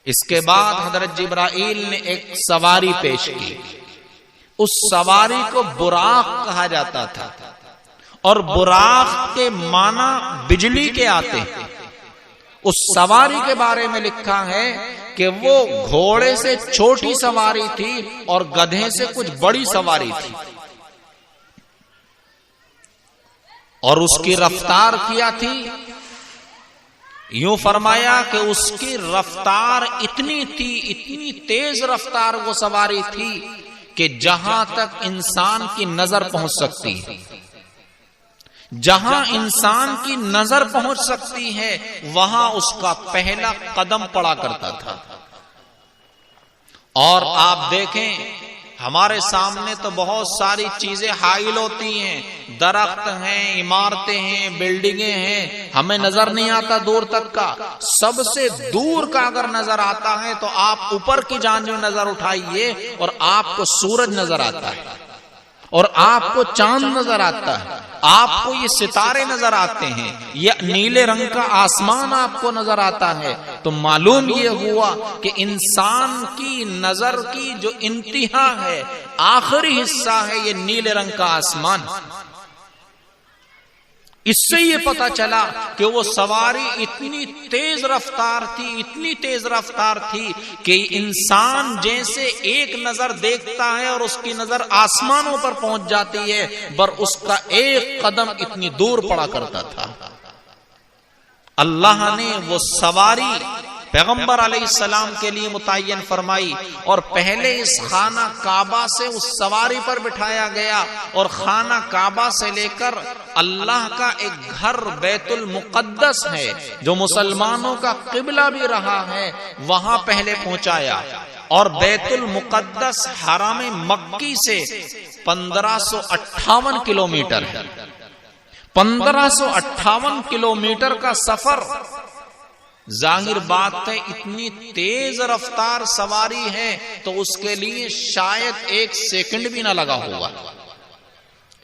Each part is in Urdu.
اس کے بعد حضرت جبرائیل نے ایک سواری پیش کی. اس سواری کو براق کہا جاتا تھا، اور براق کے معنی بجلی کے آتے ہیں. اس سواری کے بارے میں لکھا ہے کہ وہ گھوڑے سے چھوٹی سواری تھی اور گدھے سے کچھ بڑی سواری تھی، اور اس کی رفتار کیا تھی؟ یوں فرمایا کہ اس کی رفتار اتنی تھی، اتنی تیز رفتار وہ سواری تھی کہ جہاں تک انسان کی نظر پہنچ سکتی ہے، جہاں انسان کی نظر پہنچ سکتی ہے وہاں اس کا پہلا قدم پڑا کرتا تھا. اور آپ دیکھیں ہمارے سامنے تو بہت ساری چیزیں حائل ہوتی ہیں، درخت ہیں، عمارتیں ہیں، بلڈنگیں ہیں، ہمیں نظر نہیں آتا دور تک کا. سب سے دور کا اگر نظر آتا ہے تو آپ اوپر کی جانب نظر اٹھائیے اور آپ کو سورج نظر آتا ہے، اور آپ کو چاند نظر آتا ہے، آپ کو یہ ستارے نظر آتے ہیں، یہ نیلے رنگ کا آسمان آپ کو نظر آتا ہے. تو معلوم یہ ہوا کہ انسان کی نظر کی جو انتہا ہے، آخری حصہ ہے یہ نیلے رنگ کا آسمان. اس سے یہ پتا چلا کہ وہ سواری اتنی تیز رفتار تھی، اتنی تیز رفتار تھی کہ انسان جیسے ایک نظر دیکھتا ہے اور اس کی نظر آسمانوں پر پہنچ جاتی ہے، پر اس کا ایک قدم اتنی دور پڑا کرتا تھا. اللہ نے وہ سواری پیغمبر علیہ السلام کے لیے متعین فرمائی، اور پہلے اس خانہ کعبہ سے اس سواری پر بٹھایا گیا، اور خانہ کعبہ سے لے کر اللہ کا ایک گھر بیت المقدس ہے جو مسلمانوں کا قبلہ بھی رہا ہے، وہاں پہلے پہنچایا. اور بیت المقدس حرم مکی سے 1558 کلومیٹر ہے. 1558 کلومیٹر کا سفر، ظاہر بات ہے اتنی تیز رفتار سواری ہے تو اس کے لیے شاید ایک سیکنڈ بھی نہ لگا ہوگا،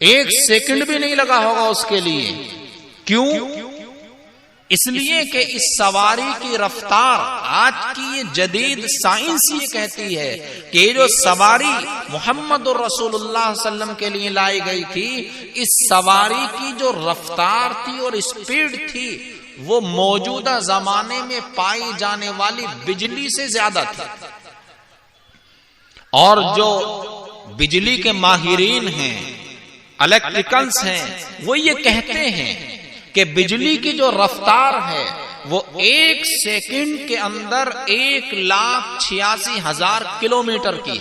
ایک سیکنڈ بھی نہیں لگا ہوگا اس کے لیے. کیوں؟ اس لیے کہ اس سواری کی رفتار، آج کی یہ جدید سائنس یہ کہتی ہے کہ یہ جو سواری محمد الرسول اللہ صلی اللہ علیہ وسلم کے لیے لائی گئی تھی، اس سواری کی جو رفتار تھی اور اسپیڈ تھی وہ موجودہ زمانے میں پائی جانے والی بجلی سے زیادہ تھی. اور جو بجلی کے ماہرین ہیں، الیکٹریکلز ہیں، وہ یہ کہتے ہیں کہ بجلی کی جو رفتار ہے وہ ایک سیکنڈ کے اندر 1,86,000 کلومیٹر کی،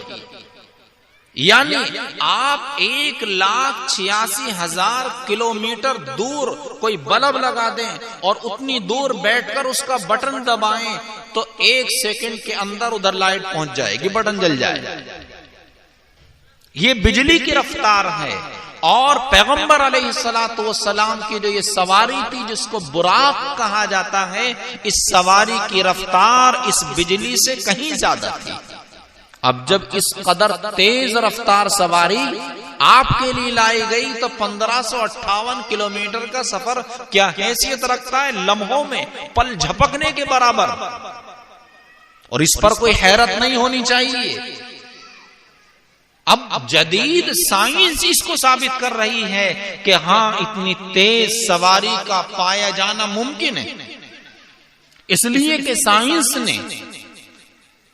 یعنی آپ 1,86,000 کلومیٹر دور کوئی بلب لگا دیں اور اتنی دور بیٹھ کر اس کا بٹن دبائیں تو 1 سیکنڈ کے اندر ادھر لائٹ پہنچ جائے گی، بٹن جل جائے گا. یہ بجلی کی رفتار ہے. اور پیغمبر علیہ الصلوۃ والسلام کی جو یہ سواری تھی جس کو براق کہا جاتا ہے، اس سواری کی رفتار اس بجلی سے کہیں زیادہ تھی. اب جب اس قدر تیز رفتار سواری آپ کے لیے لائی گئی تو 1558 کلومیٹر کا سفر کیا حیثیت رکھتا ہے؟ لمحوں میں پل جھپکنے کے برابر. اور اس پر کوئی حیرت نہیں ہونی چاہیے. اب جدید سائنس اس کو ثابت کر رہی ہے کہ ہاں اتنی تیز سواری کا پایا جانا ممکن ہے، اس لیے کہ سائنس نے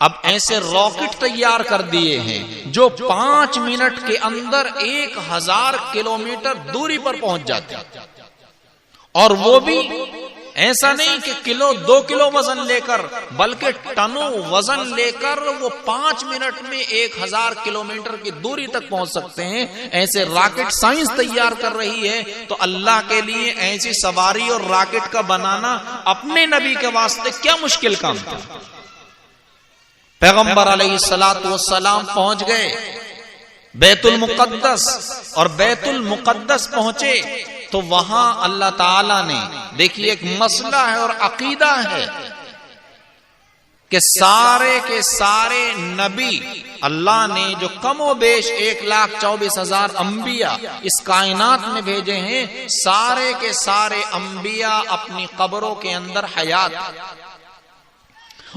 اب ایسے راکٹ تیار کر دیے ہیں جو 5 منٹ کے اندر 1000 کلومیٹر دوری پر پہنچ جاتے ہیں. اور وہ بھی ایسا نہیں کہ کلو 2 کلو وزن لے کر، بلکہ ٹنوں وزن لے کر وہ 5 منٹ میں 1000 کلومیٹر کی دوری تک پہنچ سکتے ہیں. ایسے راکٹ سائنس تیار کر رہی ہے. تو اللہ کے لیے ایسی سواری اور راکٹ کا بنانا اپنے نبی کے واسطے کیا مشکل کام تھا. پیغمبر علیہ الصلوۃ والسلام پہنچ گئے بیت المقدس، اور بیت المقدس پہنچے تو وہاں اللہ تعالی نے، دیکھیے ایک مسئلہ ہے اور عقیدہ ہے کہ سارے کے سارے نبی اللہ نے جو کم و بیش 1,24,000 انبیاء اس کائنات میں بھیجے ہیں، سارے کے سارے انبیاء اپنی قبروں کے اندر حیات،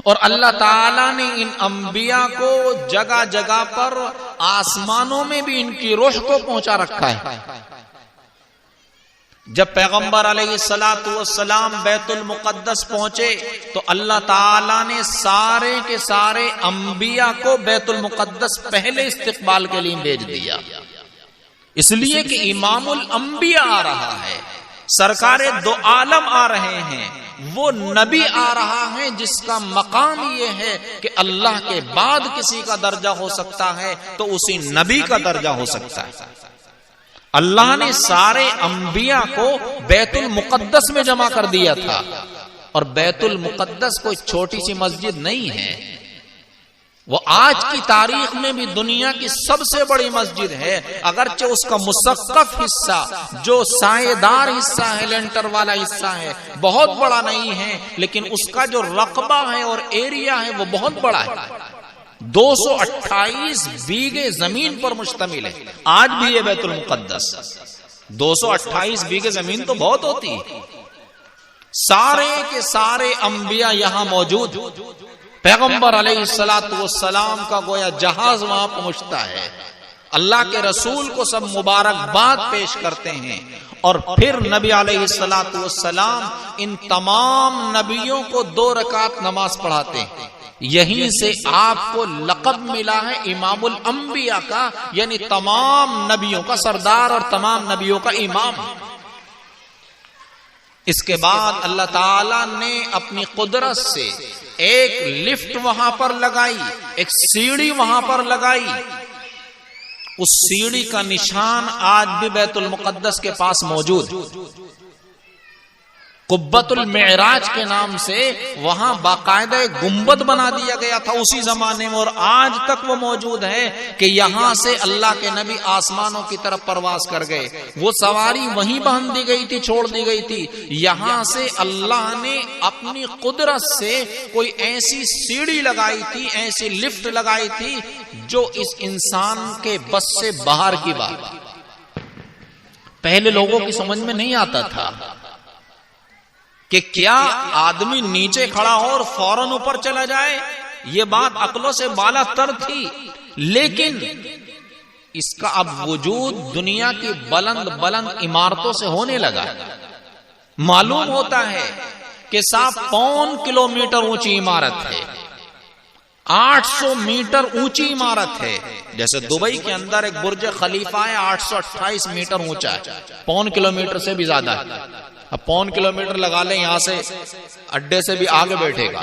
اور اللہ تعالیٰ نے ان انبیاء کو جگہ جگہ پر آسمانوں میں بھی ان کی روح کو پہنچا رکھا ہے. جب پیغمبر علیہ الصلوۃ والسلام بیت المقدس پہنچے تو اللہ تعالیٰ نے سارے کے سارے انبیاء کو بیت المقدس پہلے استقبال کے لیے بھیج دیا، اس لیے کہ امام الانبیاء آ رہا ہے، سرکار دو عالم آ رہے ہیں، وہ نبی آ رہا ہے جس کا مقام یہ ہے کہ اللہ کے بعد کسی کا درجہ ہو سکتا ہے تو اسی نبی کا درجہ ہو سکتا ہے. اللہ نے سارے انبیاء کو بیت المقدس میں جمع کر دیا تھا، اور بیت المقدس کوئی چھوٹی سی مسجد نہیں ہے، وہ آج کی تاریخ میں بھی دنیا کی سب سے بڑی مسجد ہے. اگرچہ اس کا مسقف حصہ جو سائے دار حصہ ہے، لینٹر والا حصہ ہے، بہت بڑا نہیں ہے، لیکن اس کا جو رقبہ ہے اور ایریا ہے وہ بہت بڑا ہے. 228 بیگھے زمین پر مشتمل ہے. آج بھی یہ بیت المقدس 228 بیگھے زمین تو بہت ہوتی ہے. سارے کے سارے انبیاء یہاں موجود، پیغمبر علیہ الصلوۃ والسلام کا گویا جہاز وہاں پہنچتا ہے. اللہ کے رسول کو سب مبارکباد پیش کرتے ہیں، اور پھر نبی علیہ الصلوۃ والسلام ان تمام نبیوں کو 2 رکعت نماز پڑھاتے ہیں. یہیں سے آپ کو لقب ملا ہے امام الانبیاء کا، یعنی تمام نبیوں کا سردار اور تمام نبیوں کا امام. اس کے بعد اللہ تعالی نے اپنی قدرت سے ایک لفٹ وہاں پر لگائی، ایک سیڑھی وہاں پر لگائی. اس سیڑھی کا نشان آج بھی بیت المقدس کے پاس موجود. قبۃ المعراج کے نام سے وہاں باقاعدہ گنبد بنا دیا گیا تھا اسی زمانے میں، اور آج تک وہ موجود ہے کہ یہاں سے اللہ کے نبی آسمانوں کی طرف پرواز کر گئے. وہ سواری وہیں باندھ دی گئی تھی، چھوڑ دی گئی تھی. یہاں سے اللہ نے اپنی قدرت سے کوئی ایسی سیڑھی لگائی تھی، ایسی لفٹ لگائی تھی جو اس انسان کے بس سے باہر کی بات. پہلے لوگوں کی سمجھ میں نہیں آتا تھا کہ کیا آدمی نیچے کھڑا ہو اور فوراً اوپر چلا جائے. یہ بات عقلوں سے بالا تر تھی، لیکن اس کا اب وجود دنیا کی بلند بلند عمارتوں سے ہونے لگا. معلوم ہوتا ہے کہ 7 کلومیٹر اونچی عمارت ہے، 800 میٹر اونچی عمارت ہے. جیسے دبئی کے اندر ایک برج خلیفہ ہے، 828 میٹر اونچا ہے، 1.25 کلومیٹر سے بھی زیادہ ہے. اب 1.25 کلومیٹر لگا لیں، یہاں سے اڈے سے بھی آگے بیٹھے گا.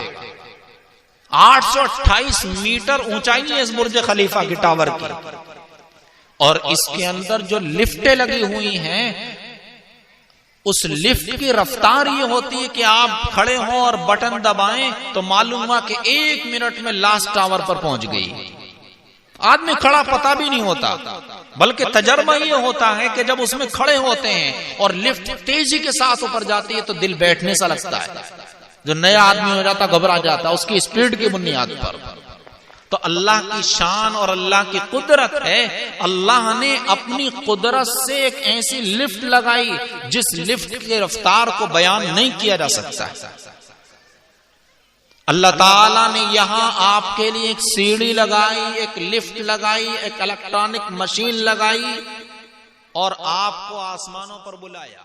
828 میٹر اونچائی ہے اس برج خلیفہ کی ٹاور کی، اور اس کے اندر جو لفٹیں لگی ہوئی ہیں، اس لفٹ کی رفتار یہ ہوتی ہے کہ آپ کھڑے ہوں اور بٹن دبائیں تو معلوم ہوا کہ 1 منٹ میں لاسٹ ٹاور پر پہنچ گئی. آدمی کھڑا پتہ بھی نہیں ہوتا، بلکہ تجربہ یہ ہوتا ہے کہ جب اس میں کھڑے ہوتے ہیں اور لفٹ تیزی کے ساتھ اوپر جاتی ہے تو دل بیٹھنے سا لگتا ہے. جو نیا آدمی ہو جاتا گھبرا جاتا اس کی اسپیڈ کی بنیاد پر. تو اللہ کی شان اور اللہ کی قدرت ہے. اللہ نے اپنی قدرت سے ایک ایسی لفٹ لگائی جس لفٹ کی رفتار کو بیان نہیں کیا جا سکتا. اللہ تعالیٰ نے یہاں آپ کے لیے ایک سیڑھی لگائی، ایک لفٹ لگائی، ایک الیکٹرانک مشین لگائی، اور آپ کو آسمانوں پر بلایا.